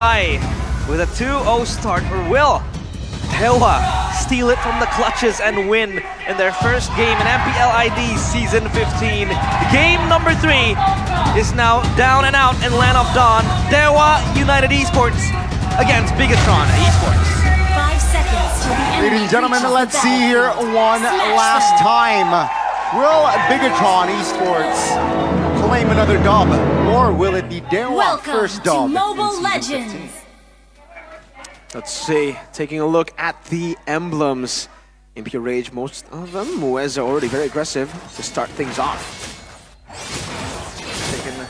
With a 2-0 start, or will DEWA steal it from the clutches and win in their first game in MPL ID Season 15? Game number 3 is now down and out in Land of Dawn. DEWA United Esports against BIGETRON Esports. 5 seconds till the end. Ladies and gentlemen, let's see here one last time. Will BIGETRON Esports claim another dub, or will it be DEWA first dub? Welcome to Mobile Legends. Let's see, taking a look at the emblems. Impure Rage, most of them. Muez are already very aggressive to start things off. Taking the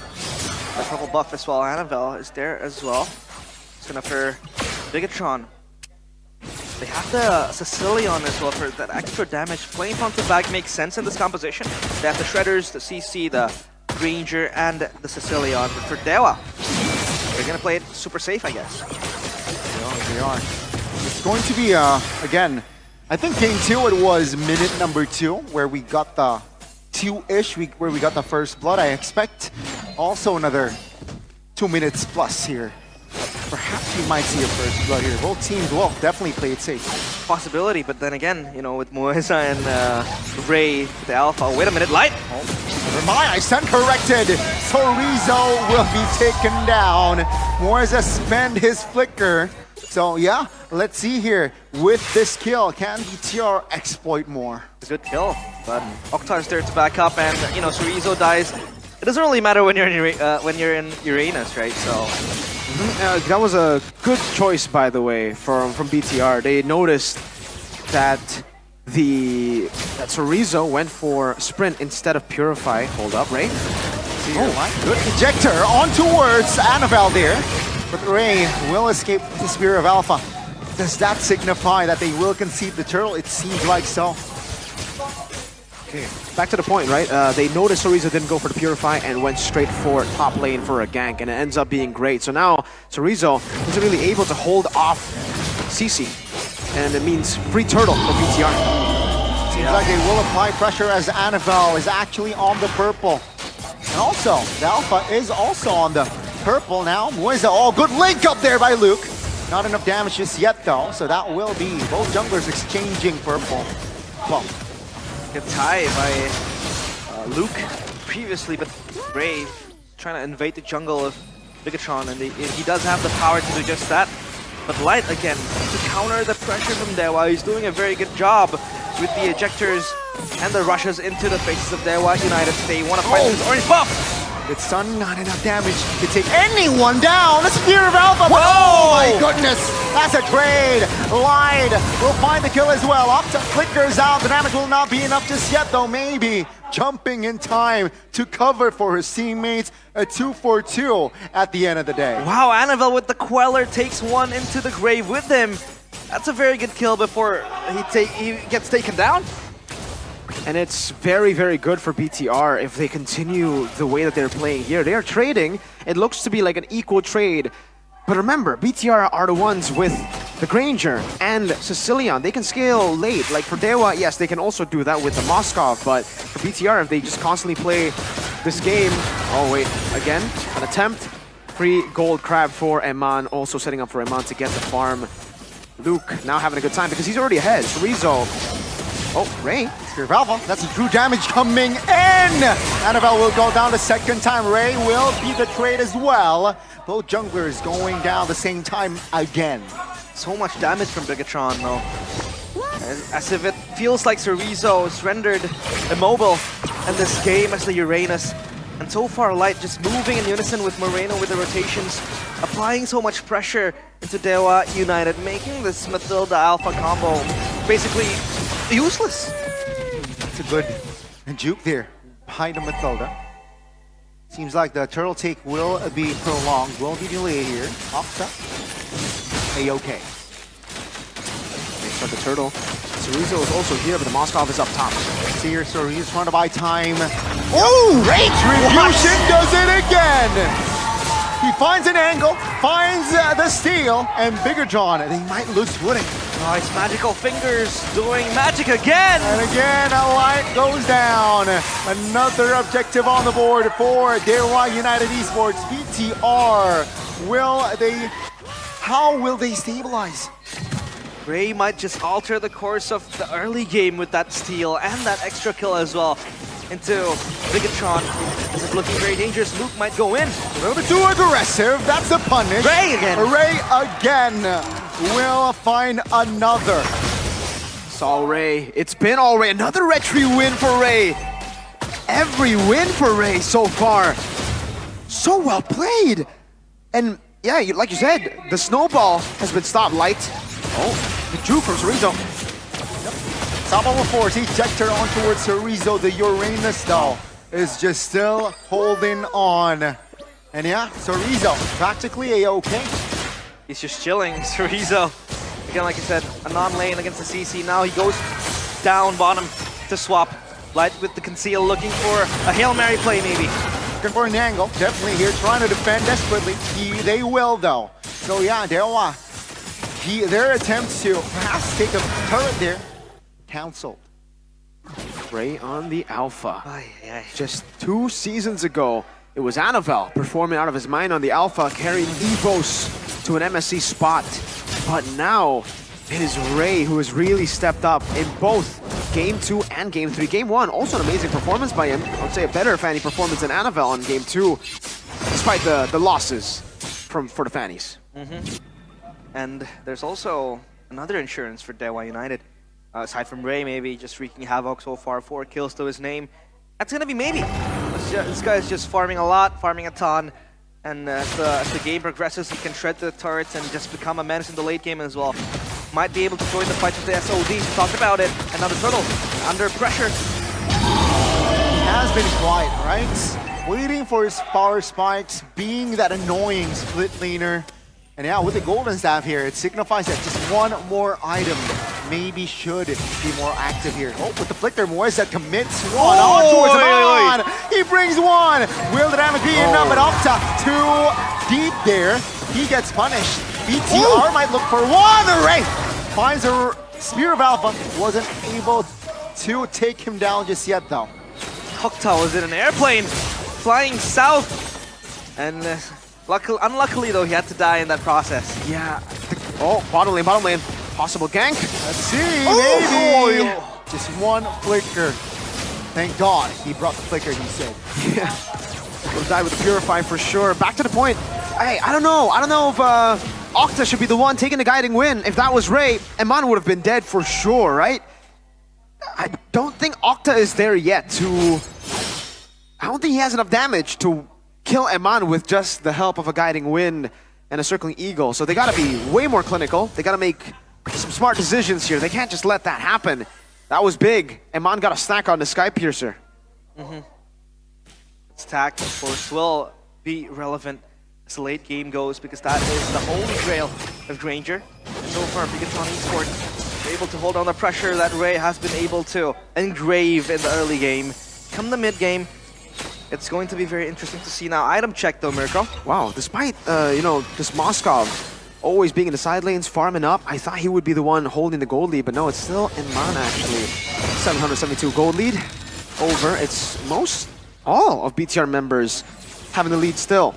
purple buff as well. Annabelle is there as well. It's gonna for BIGETRON. They have the Sicilian as well for that extra damage. Playing front to back makes sense in this composition. They have the Shredders, the CC, the Ranger, and the Sicilian. But for DEWA, they're gonna play it super safe, I guess. They are. It's going to be, again, I think game 2, it was minute number 2, where we got the 2-ish, where we got the first blood. I expect also another 2 minutes plus here. Perhaps we might see a first blood here. Both teams will definitely play it safe. Possibility, but then again, you know, with Moesa and Ray, the Alpha. Wait a minute, Light! Never mind, I stand corrected. Sorizo will be taken down. Moesa spend his flicker. So yeah, let's see here. With this kill, can BTR exploit more? It's a good kill, but Oktar's there to back up, and you know, Sorizo dies. It doesn't really matter when you're in Uranus, right? So That was a good choice, by the way, from BTR. They noticed that Sorizo went for Sprint instead of Purify. Hold up, Ray. Good ejector on towards Annabelle there. But Ray will escape the Spear of Alpha. Does that signify that they will concede the turtle? It seems like so. Okay, back to the point, right? They noticed Sorizo didn't go for the Purify and went straight for top lane for a gank, and it ends up being great. So now Sorizo isn't really able to hold off CC, and it means free turtle for BTR. Seems like they will apply pressure as Annabelle is actually on the purple. And also, the Alpha is also on the purple now. Moesa, oh, good link up there by Luke. Not enough damage just yet though, so that will be both junglers exchanging purple. Well, good tie by Luke previously, but Ray trying to invade the jungle of BIGETRON, and he does have the power to do just that. But Light, again, to counter the pressure from DEWA, he's doing a very good job with the ejectors and the rushes into the faces of DEWA United. They want to fight this orange buff! it's stun, not enough damage to take anyone down. The Spear of Alpha, but oh my goodness, that's a trade. Lied will find the kill as well. Octa flickers out. The damage will not be enough just yet though. Maybe jumping in time to cover for his teammates. A 2-for-2 at the end of the day. Wow, Annabelle with the Queller takes one into the grave with him. That's a very good kill before he gets taken down. And it's very, very good for BTR if they continue the way that they're playing here. They are trading. It looks to be like an equal trade. But remember, BTR are the ones with the Granger and Sicilian. They can scale late. Like for DEWA, yes, they can also do that with the Moskov. But for BTR, if they just constantly play this game... Oh, wait. Again, an attempt. Free gold crab for Eman. Also setting up for Eman to get the farm. Luke now having a good time because he's already ahead. Sorizo. Oh, Ray. Spear of Alpha, that's a true damage coming in! Annabelle will go down the second time. Ray will be the trade as well. Both junglers going down the same time again. So much damage from BIGETRON though. As if it feels like Sorizo is rendered immobile in this game as the Uranus. And so far Light just moving in unison with Moreno with the rotations, applying so much pressure into DEWA United, making this Mathilda Alpha combo basically useless. It's a good juke there behind the Mathilda. Seems like the turtle take will be prolonged, will be delayed here. Octa. A-okay. They start the turtle. Sorizo is also here, but the Moskov is up top. See here, Sorizo's trying to buy time. Oh! Retribution does it again! He finds an angle, finds the steal, and BIGETRON, they might lose footing. Oh, it's Magical Fingers doing magic again! And again, a light goes down. Another objective on the board for DEWA United Esports. BTR, will they how will they stabilize? Ray might just alter the course of the early game with that steal and that extra kill as well into BIGETRON. This is looking very dangerous. Luke might go in. A little bit too aggressive. That's the punish. Ray again. Ray again will find another. It's all Ray. It's been all Ray. Another retry win for Ray. Every win for Ray so far. So well played. And yeah, like you said, the snowball has been stopped. Light. Oh, the juke from Chorizo. Top over 40, ejector on towards Chorizo. The Uranus though is just still holding on. And yeah, Chorizo practically a-okay. He's just chilling. Chorizo, again, like I said, a non-lane against the CC. Now he goes down bottom to swap. Light with the conceal, looking for a Hail Mary play maybe. Looking for an angle, definitely here, trying to defend desperately. They will though. So yeah, DEWA, their attempts to perhaps take a turret there, cancelled. Ray on the Alpha. Ay, ay. Just 2 seasons ago, it was Anavel performing out of his mind on the Alpha, carrying EVOS to an MSC spot. But now, it is Ray who has really stepped up in both Game 2 and Game 3. Game 1, also an amazing performance by him. I would say a better Fanny performance than Anavel on Game 2, despite the losses for the Fannies. And there's also another insurance for DEWA United. Aside from Ray, maybe just wreaking havoc so far, 4 kills to his name. That's gonna be maybe. This guy is just farming a lot, farming a ton. And as the game progresses, he can shred the turrets and just become a menace in the late game as well. Might be able to join the fight with the SOD. We talked about it. And now the Turtle under pressure. He has been quiet, right? Waiting for his power spikes, being that annoying split laner. And yeah, with the golden staff here, it signifies that just one more item maybe should be more active here. Oh, with the flicker, Moise that commits one on towards Amon. He brings one. Will the damage be enough? But Octa too deep there. He gets punished. BTR might look for one. Ray finds a Spear of Alpha. Wasn't able to take him down just yet though. Octa was in an airplane flying south. And unluckily though, he had to die in that process. Yeah. Oh, bottom lane. Possible gank. Let's see, maybe. Just one flicker. Thank God he brought the flicker, he said. Yeah. Will die with the Purify for sure. Back to the point. Hey, I don't know if Octa should be the one taking the guiding win. If that was Ray, Eman would have been dead for sure, right? I don't think Octa is there yet to... I don't think he has enough damage to kill Eman with just the help of a guiding wind and a circling eagle. So they gotta be way more clinical. They gotta make some smart decisions here. They can't just let that happen. That was big. Eman got a stack on the Sky Piercer. Stack, of course, will be relevant as the late game goes because that is the holy grail of Granger. So far, BIGETRON Esports able to hold on the pressure that Ray has been able to engrave in the early game. Come the mid game, it's going to be very interesting to see now. Item check though, Mirko. Wow, despite, this Moskov always being in the side lanes, farming up, I thought he would be the one holding the gold lead, but no, it's still Eman actually. 772 gold lead over. It's all of BTR members having the lead still.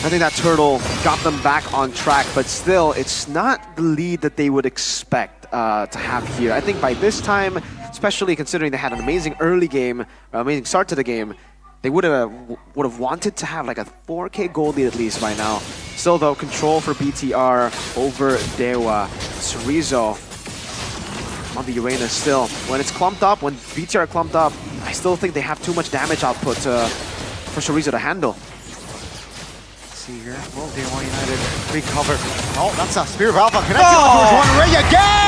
I think that turtle got them back on track, but still, it's not the lead that they would expect to have here. I think by this time, especially considering they had an amazing early game, amazing start to the game, they would have wanted to have like a 4K gold lead at least by now. Still though, control for BTR over DEWA. Chorizo on the Uranus still. When it's clumped up, when BTR clumped up, I still think they have too much damage output for Chorizo to handle. Let's see here. Will DEWA United recover? Oh, that's a Spear of Alpha connected towards one Ray again!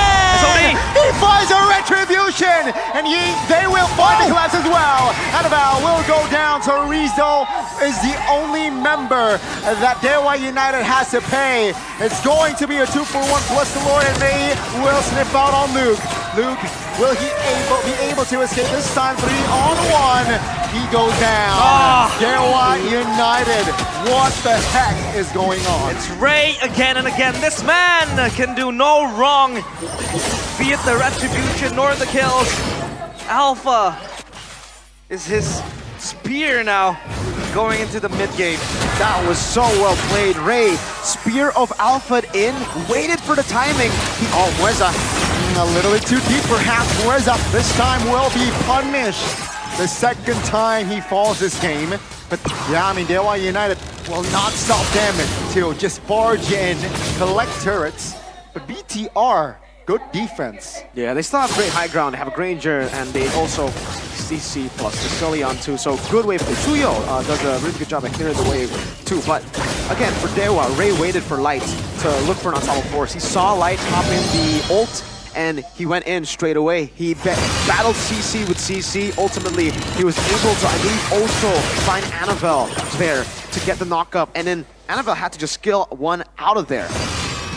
He finds a retribution! And they will find the collapse as well! Anavel will go down. Chorizo is the only member that DEWA United has to pay. It's going to be a 2-for-1 plus the Lord, and they will sniff out on Luke. Luke, will he be able to escape this time? 3-on-1. He goes down. DEWA United. What the heck is going on? It's Ray again and again. This man can do no wrong. Be it the retribution nor the kills. Alpha is his spear now going into the mid game. That was so well played. Ray, Spear of Alpha in, waited for the timing. Oh, Mueza. A little bit too deep, perhaps. Mueza this time will be punished. The second time he falls this game. But yeah, I mean, DEWA United will not stop them to just barge in, collect turrets. But BTR, good defense. Yeah, they still have great high ground. They have a Granger, and they also CC plus Sicilian too. So good wave. Suyo does a really good job at clearing the wave too. But again, for DEWA, Ray waited for Light to look for an ensemble force. He saw Light hop in the ult, and he went in straight away. He battled CC with CC. Ultimately, he was able to, I believe, also find Annabelle there to get the knock-up. And then Annabelle had to just skill one out of there.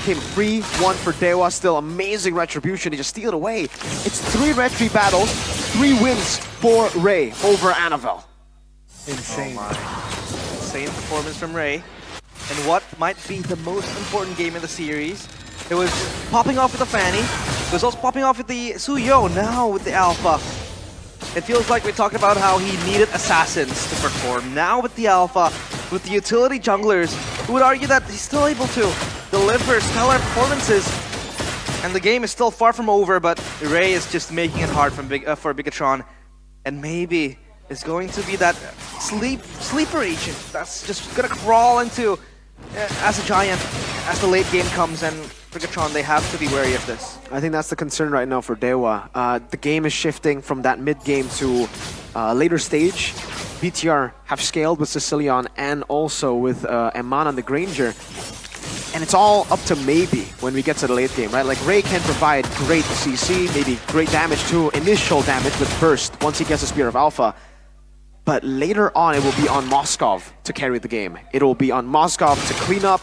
Came 3-1 for DEWA. Still amazing retribution. He just steal it away. It's 3 retry battles, 3 wins for Ray over Annabelle. Insane. Oh my. Insane performance from Ray. And what might be the most important game in the series. It was popping off with the Fanny. It was also popping off with the Suyo, now with the Alpha. It feels like we talked about how he needed assassins to perform. Now with the Alpha, with the utility junglers, who would argue that he's still able to deliver stellar performances. And the game is still far from over, but Ray is just making it hard for BIGETRON. And maybe it's going to be that sleeper agent that's just gonna crawl into as a giant as the late game comes, and BIGETRON, they have to be wary of this. I think that's the concern right now for DEWA. The game is shifting from that mid-game to later stage. BTR have scaled with Sicilian and also with Eman and the Granger. And it's all up to maybe when we get to the late game, right? Like Ray can provide great CC, maybe great damage too, initial damage with burst once he gets a Spear of Alpha. But later on, it will be on Moskov to carry the game. It will be on Moskov to clean up.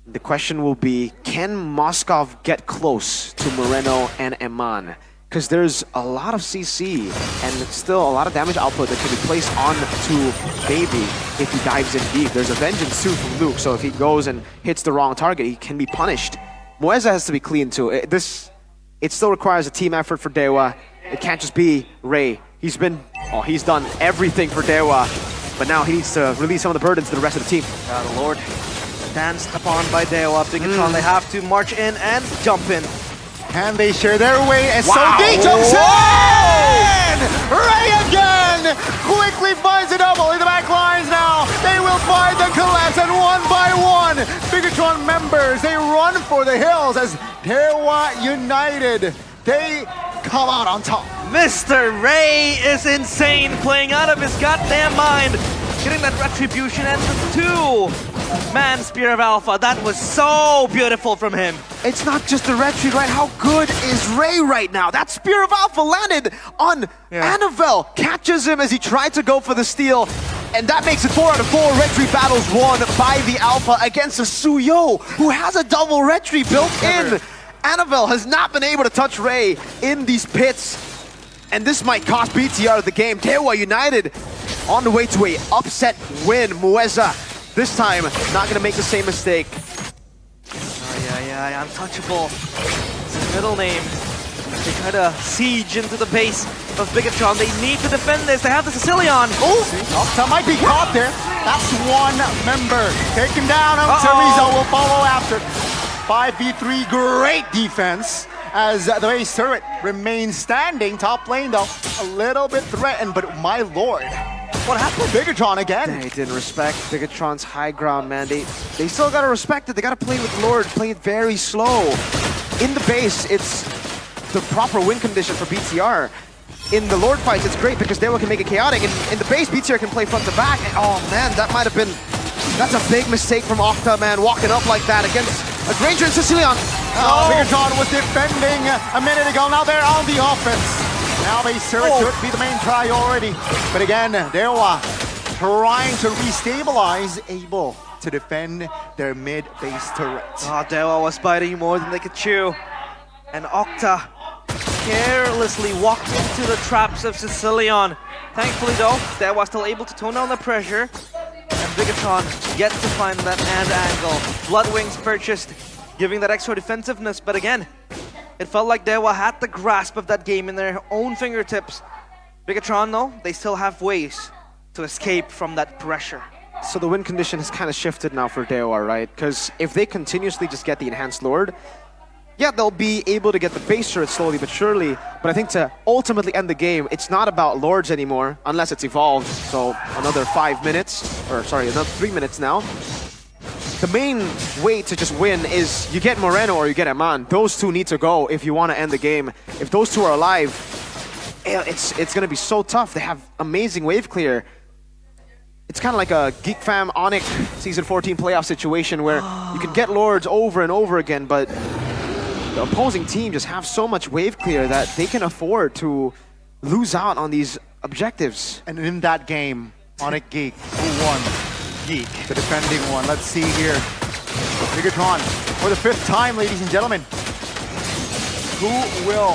The question will be, can Moskov get close to Moreno and Eman? Because there's a lot of CC and still a lot of damage output that can be placed on to Baby if he dives in deep. There's a Vengeance too from Luke, so if he goes and hits the wrong target, he can be punished. Mueza has to be clean too. It still requires a team effort for DEWA. It can't just be Ray. He's done everything for DEWA, but now he needs to release some of the burdens to the rest of the team. The Lord danced upon by DEWA. BIGETRON, they have to march in and jump in. And they share their way, and Wow. so they jumps in! Ray again! Quickly finds a double in the back lines now. They will find the collapse, and one by one, BIGETRON members, they run for the hills as DEWA United, they come out on top. Mr. Ray is insane, playing out of his goddamn mind. Getting that retribution and the 2-man Spear of Alpha. That was so beautiful from him. It's not just the retreat, right? How good is Ray right now? That Spear of Alpha landed on Annabelle. Catches him as he tried to go for the steal. And that makes it 4 out of 4 retreat battles won by the Alpha against a Suyo, who has a double retreat built in. Annabelle has not been able to touch Ray in these pits. And this might cost BTR the game. DEWA United on the way to a upset win. Mueza, this time, not gonna make the same mistake. Oh, yeah, untouchable. It's his middle name. They try to siege into the base of BIGETRON. They need to defend this. They have the Sicilian. Oh, Octa might be caught there. That's one member. Take him down. Rizzo will follow after. 5v3, great defense. As the base turret remains standing. Top lane though, a little bit threatened, but my lord. What happened to BIGETRON again? They didn't respect BIGETRON's high ground mandate. They still gotta respect it. They gotta play with Lord, play it very slow. In the base, it's the proper win condition for BTR. In the Lord fights, it's great because DEWA can make it chaotic. And in the base, BTR can play front to back. And, oh man, that might have been... That's a big mistake from Octa, man, walking up like that against a Granger and Sicilian. BIGETRON was defending a minute ago. Now they're on the offense. Now base turret should be the main priority. But again, DEWA trying to restabilize, able to defend their mid-base turret. DEWA was biting more than they could chew. And Octa carelessly walked into the traps of Sicilian. Thankfully though, DEWA still able to tone down the pressure. And BIGETRON get to find that hand angle. Bloodwings purchased, giving that extra defensiveness. But again, it felt like DEWA had the grasp of that game in their own fingertips. BIGETRON though, they still have ways to escape from that pressure. So the win condition has kind of shifted now for DEWA, right? Because if they continuously just get the Enhanced Lord, yeah, they'll be able to get the base turret slowly but surely. But I think to ultimately end the game, it's not about Lords anymore, unless it's evolved. So another 5 minutes, or sorry, another 3 minutes now. The main way to just win is you get Moreno or you get Aman. Those two need to go if you want to end the game. If those two are alive, it's going to be so tough. They have amazing wave clear. It's kind of like a Geek Fam Onyx Season 14 playoff situation where you can get Lords over and over again, but the opposing team just have so much wave clear that they can afford to lose out on these objectives. And in that game, Onyx Geek, who won? Geek, the defending one. Let's see here. BIGETRON, for the 5th time, ladies and gentlemen. Who will,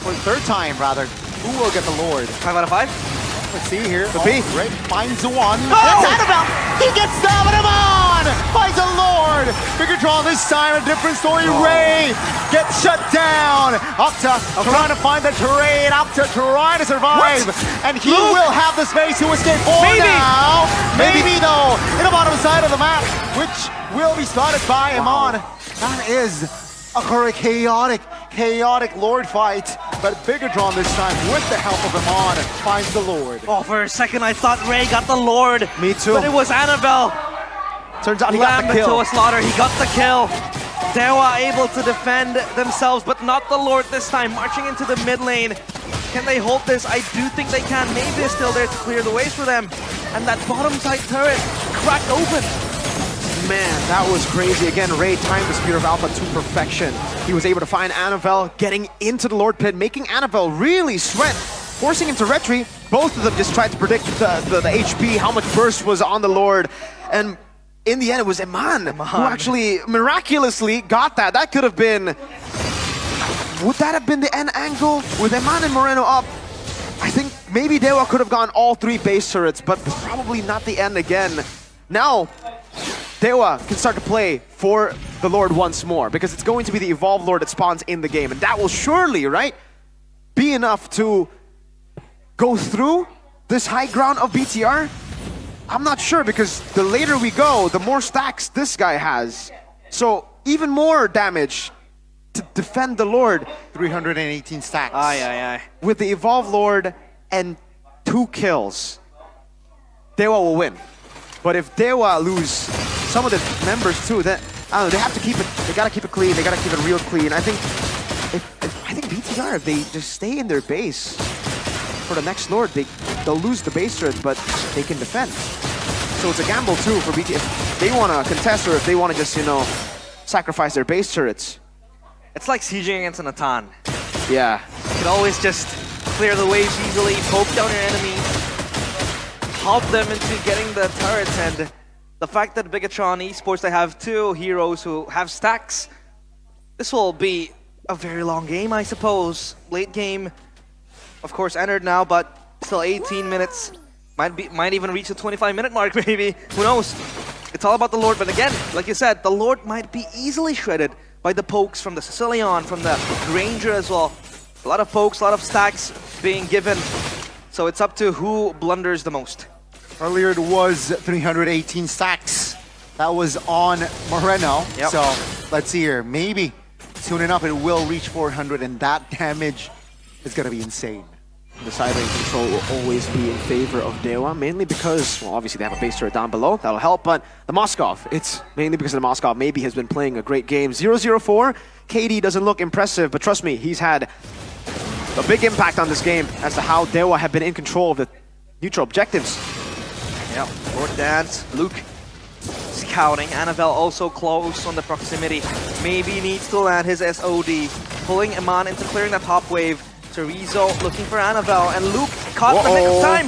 for the 3rd time rather, who will get the Lord? 5 out of 5? Let's see here. The B. Ray finds the one. Oh! It's Annabelle! He gets down, but on! Finds a Lord! BIGETRON this time, a different story. Oh. Ray gets shut down. Octa trying to find the terrain. Octa trying to survive. And he will have the space to escape. Maybe. Now. Maybe though. In the bottom side of the map, which will be started by Amon. That is a chaotic Lord fight. But BIGETRON this time, with the help of Amon, finds the Lord. Oh, for a second I thought Ray got the Lord. Me too. But it was Annabelle. Turns out he got Lamb the to kill. a slaughter. He got the kill. DEWA able to defend themselves, but not the Lord this time. Marching into the mid lane. Can they hold this? I do think they can. Maybe is still there to clear the ways for them. And that bottom side turret cracked open. Man, that was crazy. Again, Ray timed the Spear of Alpha to perfection. He was able to find Annabelle, getting into the Lord Pit, making Annabelle really sweat, forcing him to retreat. Both of them just tried to predict the HP, how much burst was on the Lord. And in the end, it was Iman who actually miraculously got that. That could have been... Would that have been the end angle? With Iman and Moreno up, I think maybe DEWA could have gone all 3 base turrets, but probably not the end again. Now, DEWA can start to play for the Lord once more, because it's going to be the Evolved Lord that spawns in the game, and that will surely, right, be enough to go through this high ground of BTR? I'm not sure, because the later we go, the more stacks this guy has. So even more damage to defend the Lord. 318 stacks. Aye. With the Evolved Lord and 2 kills, DEWA will win. But if DEWA lose some of the members too, then I don't know, they have to keep it. They gotta keep it clean. They gotta keep it real clean. I think BTR, if they just stay in their base for the next Lord, they'll lose the base turret, but they can defend. So it's a gamble too for BTR if they want to contest or if they want to just sacrifice their base turrets. It's like sieging against an Atan. Yeah. You can always just clear the waves easily, poke down your enemies, help them into getting the turrets, and the fact that BIGETRON Esports, they have 2 heroes who have stacks, this will be a very long game, I suppose. Late game, of course, entered now, but still 18 minutes. Might even reach the 25-minute mark, maybe. Who knows? It's all about the Lord, but again, like you said, the Lord might be easily shredded by the pokes from the Sicilian, from the Ranger as well. A lot of pokes, a lot of stacks being given. So it's up to who blunders the most. Earlier it was 318 stacks. That was on Moreno. Yep. So let's see here. Maybe soon enough it will reach 400, and that damage is going to be insane. The side lane control will always be in favor of DEWA, mainly because, well, obviously they have a base turret down below. That'll help, but the Moskov, it's mainly because the Moskov maybe has been playing a great game. 0-0-4, KD doesn't look impressive, but trust me, he's had a big impact on this game as to how DEWA have been in control of the neutral objectives. Yeah, Lord Dance, Luke scouting. Annabelle also close on the proximity. Maybe needs to land his SOD. Pulling Iman into clearing that top wave. Terizo looking for Annabelle, and Luke caught the nick of time.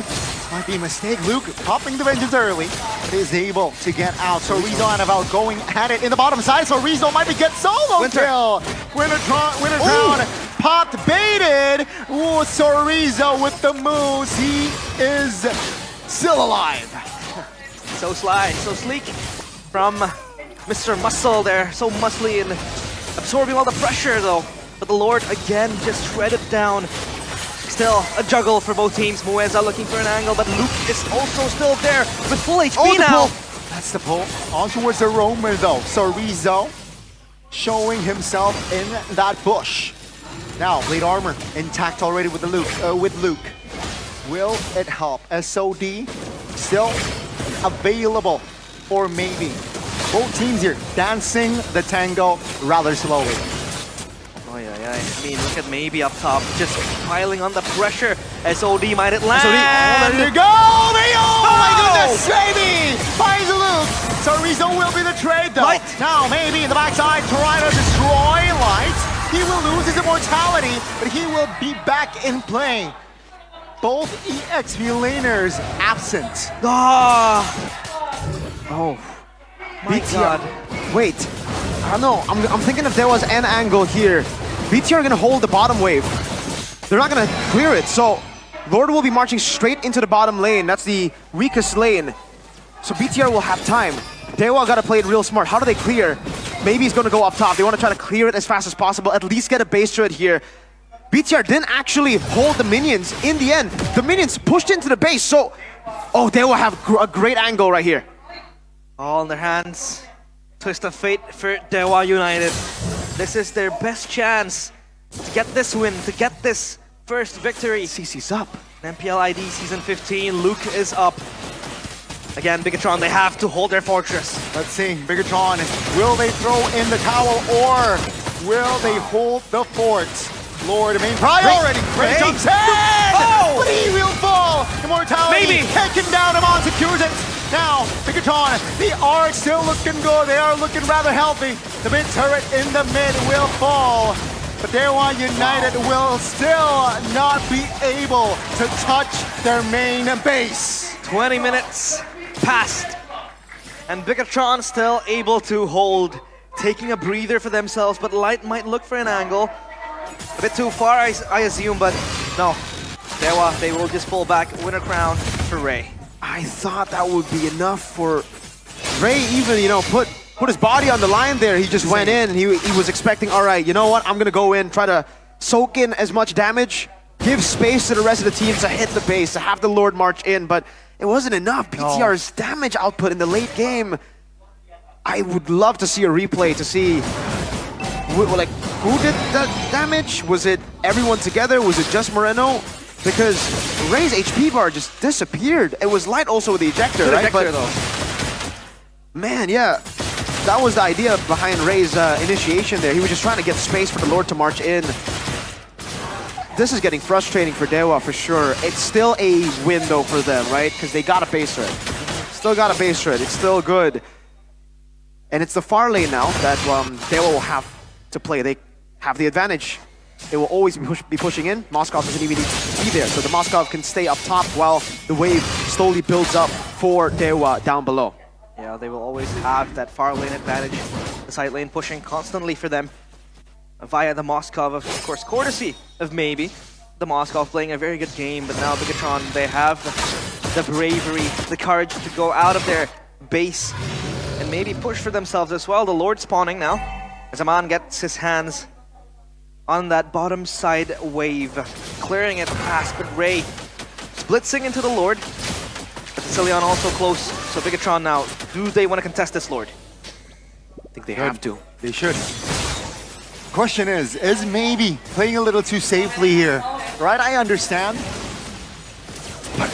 Might be a mistake. Luke popping the vengeance early, but is able to get out. So Rizzo and Annabelle going at it in the bottom side. So Rizzo might be get solo kill. Wintertown popped baited. Ooh, so Rizzo with the moves. He is still alive. So sly, so sleek from Mr. Muscle there. So muscly and absorbing all the pressure though. But the Lord again just shredded down. Still a juggle for both teams. Mueza looking for an angle, but Luke is also still there with full HP the now. pull. That's the pull. On towards the roamer though. So Rizzo showing himself in that bush. Now, blade armor intact already with the Luke. Will it help? SOD still available for maybe. Both teams here dancing the tango rather slowly. Oh yeah, yeah. I mean, look at maybe up top, just piling on the pressure. SOD might it land. Oh, there you go! Oh my goodness, baby! Finds the Luke. So Rizzo will be the trade though. Light. Now maybe in the backside, trying to destroy Light. He will lose his immortality, but he will be back in play. Both EXP laners absent. Ah! Oh. My God. Wait, I don't know. I'm thinking if there was an angle here, BTR are gonna hold the bottom wave. They're not gonna clear it, so Lord will be marching straight into the bottom lane. That's the weakest lane. So BTR will have time. DEWA gotta play it real smart. How do they clear? Maybe he's gonna go up top. They wanna try to clear it as fast as possible, at least get a base turret here. BTR didn't actually hold the minions in the end. The minions pushed into the base, so... Oh, DEWA have a great angle right here. All in their hands. Twist of fate for DEWA United. This is their best chance to get this win, to get this first victory. CC's up. MPL ID Season 15, Luke is up. Again, Bigetron, they have to hold their fortress. Let's see, Bigetron, will they throw in the towel or will they hold the fort? Lord, main priority. Great jumps in! Oh! But he will fall! Immortality Maybe. taken down, Amon secures it. Now, Bigetron, they are still looking good. They are looking rather healthy. The mid turret in the mid will fall. But DEWA United will still not be able to touch their main base. 20 minutes passed. And Bigetron still able to hold, taking a breather for themselves, but Light might look for an angle. A bit too far, I assume, but no. DEWA, they will just pull back, winner crown for Ray. I thought that would be enough for Ray even, you know, put his body on the line there. He just went in and he was expecting, all right, you know what, I'm going to go in, try to soak in as much damage, give space to the rest of the team to hit the base, to have the Lord march in, but it wasn't enough. BTR's damage output in the late game, I would love to see a replay to see like who did the damage? Was it everyone together? Was it just Moreno? Because Ray's HP bar just disappeared. It was Light also with the ejector, Good right? ejector, But though. man, yeah, that was the idea behind Ray's initiation there. He was just trying to get space for the Lord to march in. This is getting frustrating for DEWA for sure. It's still a win though for them, right? Because they got a base turret. Still got a base turret. It's still good. And it's the far lane now that DEWA will have to play. They have the advantage. They will always be pushing in. Moskov doesn't even need to be there, so the Moskov can stay up top while the wave slowly builds up for DEWA down below. Yeah, they will always have that far lane advantage. The side lane pushing constantly for them via the Moskov, of course, courtesy of maybe. The Moskov playing a very good game, but now Bigetron, they have the bravery, the courage to go out of their base and maybe push for themselves as well. The Lord spawning now. As Aman gets his hands on that bottom side wave, clearing it fast, but Ray splitzing into the Lord. But Sicilian also close, so Bigetron now, do they want to contest this Lord? I think they have to. They should. Question is maybe playing a little too safely here, right? I understand. But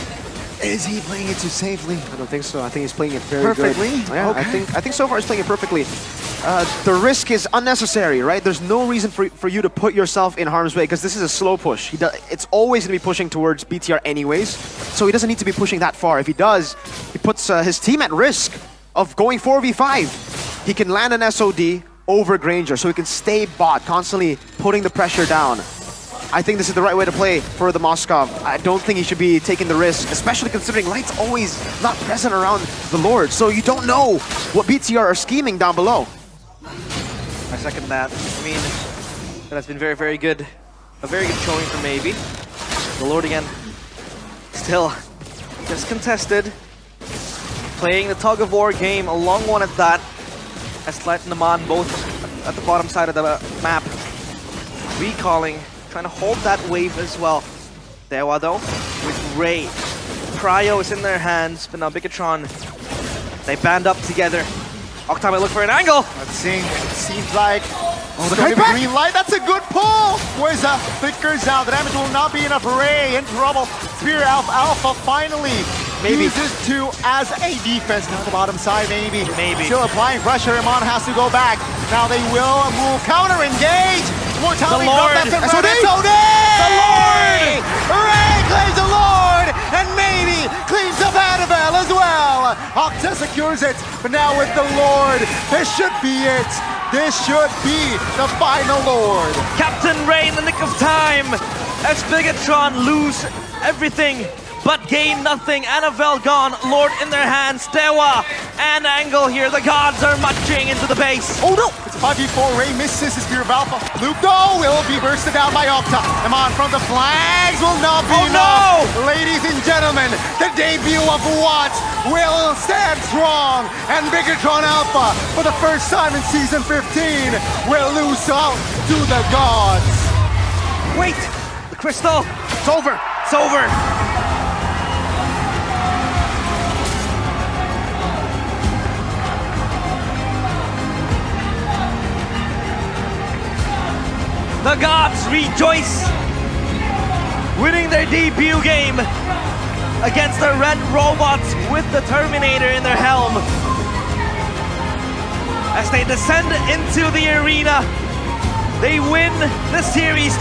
is he playing it too safely? I don't think so. I think he's playing it very Perfectly? good. Yeah, Okay. I think so far he's playing it perfectly. The risk is unnecessary, right? There's no reason for you to put yourself in harm's way because this is a slow push. It's always going to be pushing towards BTR anyways, so he doesn't need to be pushing that far. If he does, he puts his team at risk of going 4v5. He can land an SOD over Granger, so he can stay bot, constantly putting the pressure down. I think this is the right way to play for the Moskov. I don't think he should be taking the risk, especially considering Light's always not present around the Lord, so you don't know what BTR are scheming down below. I second that. I mean, that has been very, very good. A very good showing for maybe. The Lord again, still just contested. Playing the tug-of-war game, a long one at that. As Light and Aman both at the bottom side of the map. Recalling, trying to hold that wave as well. DEWA though, with Ray. Cryo is in their hands, but now BIGETRON, they band up together. Octa might look for an angle. Let's see. It seems like the it's going to be kite back. green light. That's a good pull. Weza flickers out. The damage will not be enough. Ray in trouble. Spear Alpha finally uses two as a defense. Now the bottom side, maybe. Still applying pressure. Iman has to go back. Now they will move. Counter engage. More time. The Lord. SOD. The Lord. Ray claims the Lord. And maybe cleans up Annabelle as well. Octa secures it. But now with the Lord, this should be it. This should be the final Lord. Captain Ray in the nick of time as BIGETRON lose everything but gain nothing. Annabelle gone, Lord in their hands. DEWA and Angle here. The gods are marching into the base. Oh no! It's 5v4. Ray misses his Spear of Alpha. Luke though will be bursted out by Octa. Iman from the flags will not be enough. Ladies and gentlemen, the debut of what will stand strong. And BIGETRON Alpha, for the first time in Season 15, will lose out to the gods. Wait, the crystal. It's over. It's over. The gods rejoice, winning their debut game against the Red Robots with the Terminator in their helm. As they descend into the arena, they win the series.